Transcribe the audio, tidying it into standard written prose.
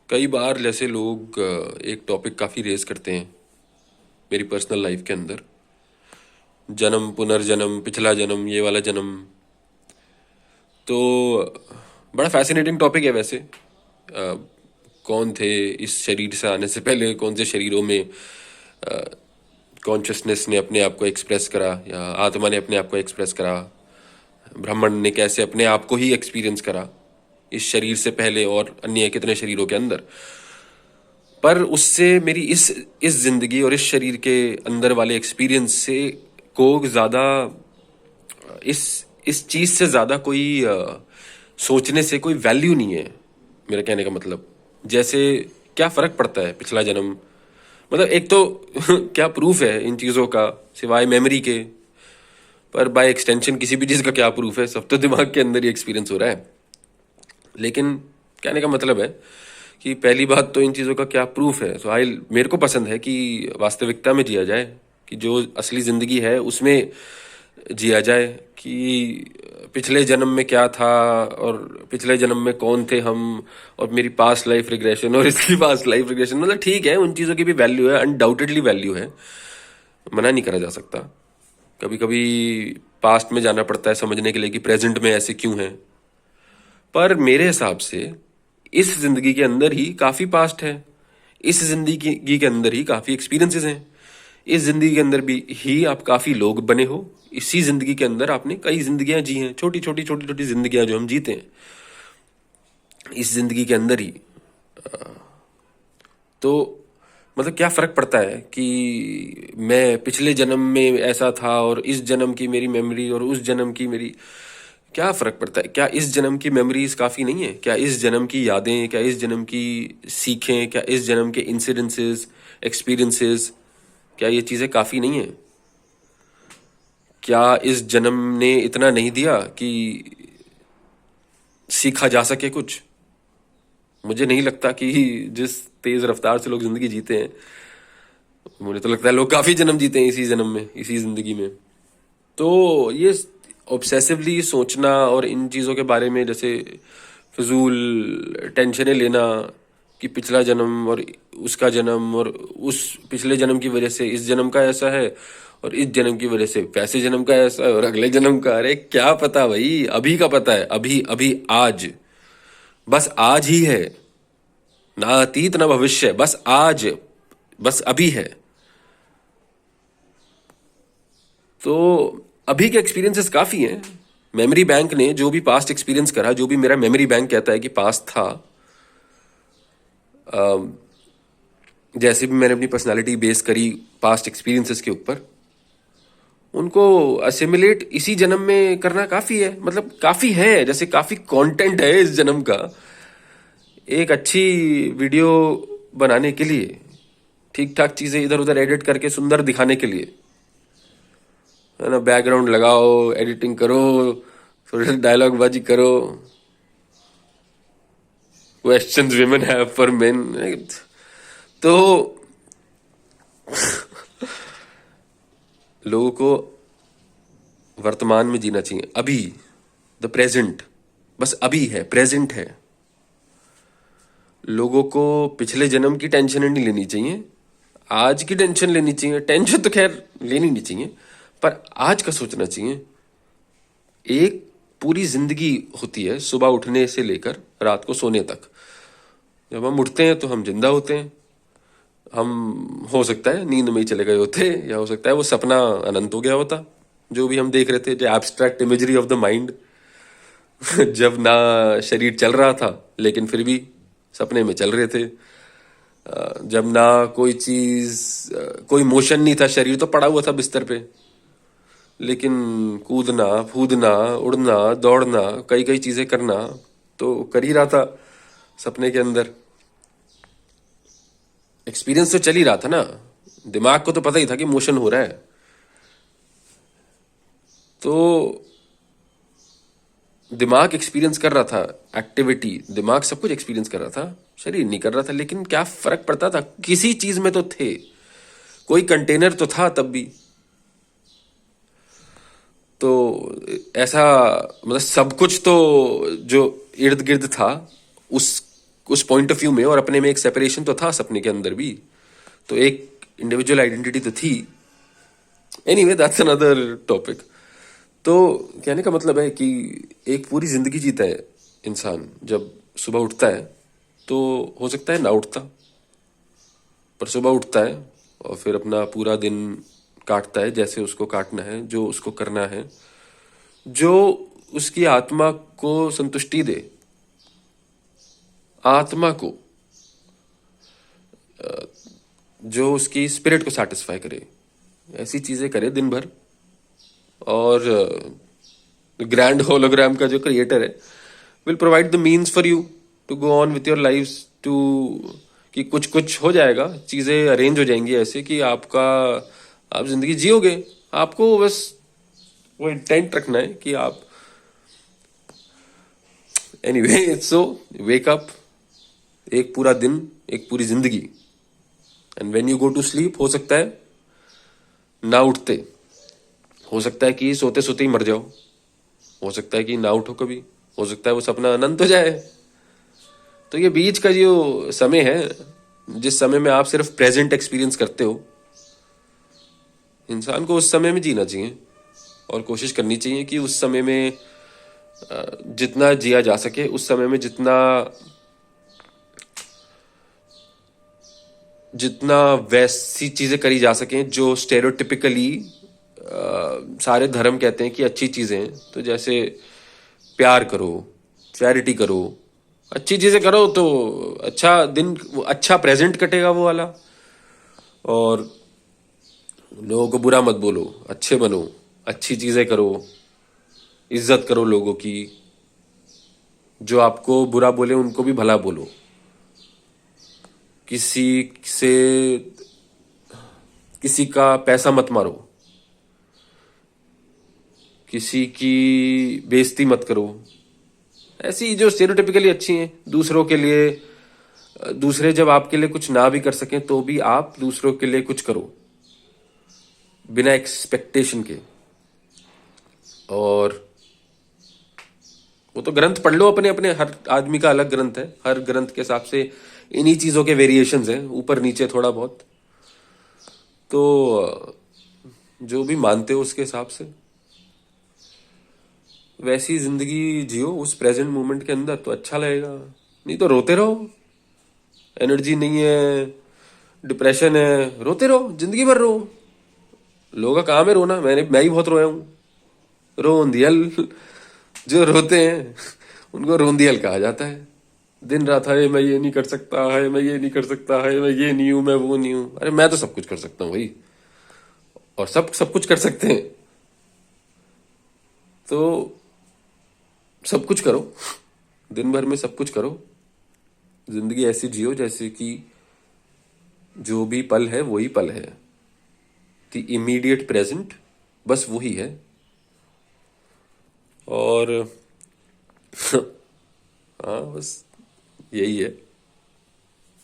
कई बार जैसे लोग एक टॉपिक काफ़ी रेज करते हैं मेरी पर्सनल लाइफ के अंदर। जन्म, पुनर्जन्म, पिछला जन्म, ये वाला जन्म। तो बड़ा फैसिनेटिंग टॉपिक है वैसे। कौन थे इस शरीर से आने से पहले, कौन से शरीरों में कॉन्शियसनेस ने अपने आप को एक्सप्रेस करा या आत्मा ने अपने आप को एक्सप्रेस करा। ब्रह्मांड ने कैसे अपने आप को ही एक्सपीरियंस करा इस शरीर से पहले और अन्य कितने शरीरों के अंदर। पर उससे मेरी इस जिंदगी और इस शरीर के अंदर वाले एक्सपीरियंस से को ज्यादा इस इस चीज से ज्यादा कोई सोचने से कोई वैल्यू नहीं है। मेरा कहने का मतलब, जैसे क्या फर्क पड़ता है पिछला जन्म, मतलब एक तो क्या प्रूफ है इन चीजों का सिवाय मेमोरी के। पर बाय एक्सटेंशन किसी भी चीज का क्या प्रूफ है, सब तो दिमाग के अंदर ही एक्सपीरियंस हो रहा है। लेकिन कहने का मतलब है कि पहली बात तो इन चीज़ों का क्या प्रूफ है। सो आई मेरे को पसंद है कि वास्तविकता में जिया जाए, कि जो असली ज़िंदगी है उसमें जिया जाए, कि पिछले जन्म में क्या था और पिछले जन्म में कौन थे हम, और मेरी पास्ट लाइफ रिग्रेशन और इसकी पास्ट लाइफ रिग्रेशन। मतलब ठीक है, उन चीज़ों की भी वैल्यू है, अनडाउटेडली वैल्यू है, मना नहीं करा जा सकता। कभी कभी पास्ट में जाना पड़ता है समझने के लिए कि प्रेजेंट में ऐसे क्यों है। पर मेरे हिसाब से इस जिंदगी के अंदर ही काफी पास्ट है, इस जिंदगी के अंदर ही काफी एक्सपीरियंसेस हैं, इस जिंदगी के अंदर भी ही आप काफी लोग बने हो, इसी जिंदगी के अंदर आपने कई जिंदगियां जी हैं, छोटी छोटी जिंदगियां जो हम जीते हैं इस जिंदगी के अंदर ही। तो मतलब क्या फर्क पड़ता है कि मैं पिछले जन्म में ऐसा था और इस जन्म की मेरी मेमोरी और उस जन्म की मेरी, क्या फर्क पड़ता है? क्या इस जन्म की मेमोरीज काफी नहीं है? क्या इस जन्म की यादें, क्या इस जन्म की सीखें, क्या इस जन्म के इंसिडेंसेस, एक्सपीरियंसेस, क्या ये चीजें काफी नहीं है? क्या इस जन्म ने इतना नहीं दिया कि सीखा जा सके कुछ? मुझे नहीं लगता कि जिस तेज रफ्तार से लोग जिंदगी जीते हैं, मुझे तो लगता है लोग काफी जन्म जीते हैं इसी जन्म में, इसी जिंदगी में। तो ये ऑब्सेसिवली सोचना और इन चीज़ों के बारे में जैसे फिजूल टेंशनें लेना कि पिछला जन्म और उसका जन्म और उस पिछले जन्म की वजह से इस जन्म का ऐसा है और इस जन्म की वजह से वैसे जन्म का ऐसा है और अगले जन्म का, अरे क्या पता भाई, अभी का पता है, अभी अभी आज, बस आज ही है, ना अतीत ना भविष्य, बस आज, बस अभी है। तो अभी के एक्सपीरियंसेस काफी हैं। मेमोरी बैंक ने जो भी पास्ट एक्सपीरियंस करा, जो भी मेरा मेमोरी बैंक कहता है कि पास्ट था, जैसे भी मैंने अपनी पर्सनालिटी बेस करी पास्ट एक्सपीरियंसेस के ऊपर, उनको असिमिलेट इसी जन्म में करना काफी है। मतलब काफी है, जैसे काफी कंटेंट है इस जन्म का एक अच्छी वीडियो बनाने के लिए, ठीक ठाक चीजें इधर उधर एडिट करके सुंदर दिखाने के लिए, है ना। बैकग्राउंड लगाओ, एडिटिंग करो, थोड़ा डायलॉग बाजी करो, questions women have for main. तो लोगों को वर्तमान में जीना चाहिए, अभी, द प्रेजेंट, बस अभी है, प्रेजेंट है। लोगों को पिछले जन्म की टेंशन नहीं लेनी चाहिए, आज की टेंशन लेनी चाहिए। टेंशन तो खैर लेनी नहीं चाहिए, पर आज का सोचना चाहिए। एक पूरी जिंदगी होती है सुबह उठने से लेकर रात को सोने तक। जब हम उठते हैं तो हम जिंदा होते हैं, हम हो सकता है नींद में ही चले गए होते, या हो सकता है वो सपना अनंत हो गया होता जो भी हम देख रहे थे, जो abstract imagery of the mind. जब ना शरीर चल रहा था लेकिन फिर भी सपने में चल रहे थे। जब ना कोई चीज, कोई मोशन नहीं था, शरीर तो पड़ा हुआ था बिस्तर पे, लेकिन कूदना, फूदना, उड़ना, दौड़ना, कई कई चीजें करना तो कर ही रहा था सपने के अंदर। एक्सपीरियंस तो चल ही रहा था ना, दिमाग को तो पता ही था कि मोशन हो रहा है। तो दिमाग एक्सपीरियंस कर रहा था एक्टिविटी, दिमाग सब कुछ एक्सपीरियंस कर रहा था, शरीर नहीं कर रहा था। लेकिन क्या फर्क पड़ता था, किसी चीज में तो थे, कोई कंटेनर तो था तब भी। तो ऐसा मतलब सब कुछ तो जो इर्द गिर्द था, उस उस पॉइंट ऑफ व्यू में, और अपने में एक सेपरेशन तो था सपने के अंदर भी, तो एक इंडिविजुअल आइडेंटिटी तो थी। Anyway that's another topic. तो कहने का मतलब है कि एक पूरी जिंदगी जीता है इंसान, जब सुबह उठता है तो हो सकता है ना उठता, पर सुबह उठता है और फिर अपना पूरा दिन काटता है जैसे उसको काटना है, जो उसको करना है, जो उसकी आत्मा को संतुष्टि दे, आत्मा को, जो उसकी स्पिरिट को सेटिस्फाई करे, ऐसी चीजें करे दिन भर। और ग्रैंड होलोग्राम का जो क्रिएटर है will provide the means for you to go on with your life, to कि कुछ कुछ हो जाएगा, चीजें अरेंज हो जाएंगी ऐसे कि आपका आप जिंदगी जियोगे। आपको बस वो इंटेंट रखना है कि आप एनीवे सो वेक अप, एक पूरा दिन, एक पूरी जिंदगी, and when you go to sleep हो सकता है ना उठते, हो सकता है कि सोते सोते ही मर जाओ, हो सकता है कि ना उठो कभी, हो सकता है वो सपना अनंत हो जाए। तो ये बीच का जो समय है, जिस समय में आप सिर्फ प्रेजेंट एक्सपीरियंस करते हो, इंसान को उस समय में जीना चाहिए और कोशिश करनी चाहिए कि उस समय में जितना जिया जा सके, उस समय में जितना जितना वैसी चीजें करी जा सकें जो स्टेरियोटिपिकली सारे धर्म कहते हैं कि अच्छी चीजें हैं। तो जैसे प्यार करो, चैरिटी करो, अच्छी चीजें करो तो अच्छा दिन, अच्छा प्रेजेंट कटेगा वो वाला। और लोगों को बुरा मत बोलो, अच्छे बनो, अच्छी चीजें करो, इज्जत करो लोगों की, जो आपको बुरा बोले उनको भी भला बोलो, किसी से किसी का पैसा मत मारो, किसी की बेइज्जती मत करो। ऐसी जो स्टेरियोटिपिकली अच्छी हैं दूसरों के लिए, दूसरे जब आपके लिए कुछ ना भी कर सकें तो भी आप दूसरों के लिए कुछ करो बिना एक्सपेक्टेशन के। और वो तो ग्रंथ पढ़ लो अपने अपने, हर आदमी का अलग ग्रंथ है, हर ग्रंथ के हिसाब से इन्हीं चीजों के वेरिएशंस हैं, ऊपर नीचे थोड़ा बहुत। तो जो भी मानते हो उसके हिसाब से वैसी जिंदगी जियो उस प्रेजेंट मोमेंट के अंदर, तो अच्छा लगेगा। नहीं तो रोते रहो, एनर्जी नहीं है, डिप्रेशन है, रोते रहो, जिंदगी भर रो। लोगों का काम है रोना, मैं ही बहुत रोया हूँ। रोंदियल जो रोते हैं उनको रोंदियल कहा जाता है। दिन रात है मैं ये नहीं कर सकता, है मैं ये नहीं कर सकता, है मैं ये नहीं हूं, मैं वो नहीं हूं। अरे मैं तो सब कुछ कर सकता हूँ भाई, और सब सब कुछ कर सकते हैं। तो सब कुछ करो, दिन भर में सब कुछ करो, जिंदगी ऐसी जियो जैसे कि जो भी पल है वही पल है, द इमीडिएट प्रेजेंट बस वही है। और हाँ बस यही है।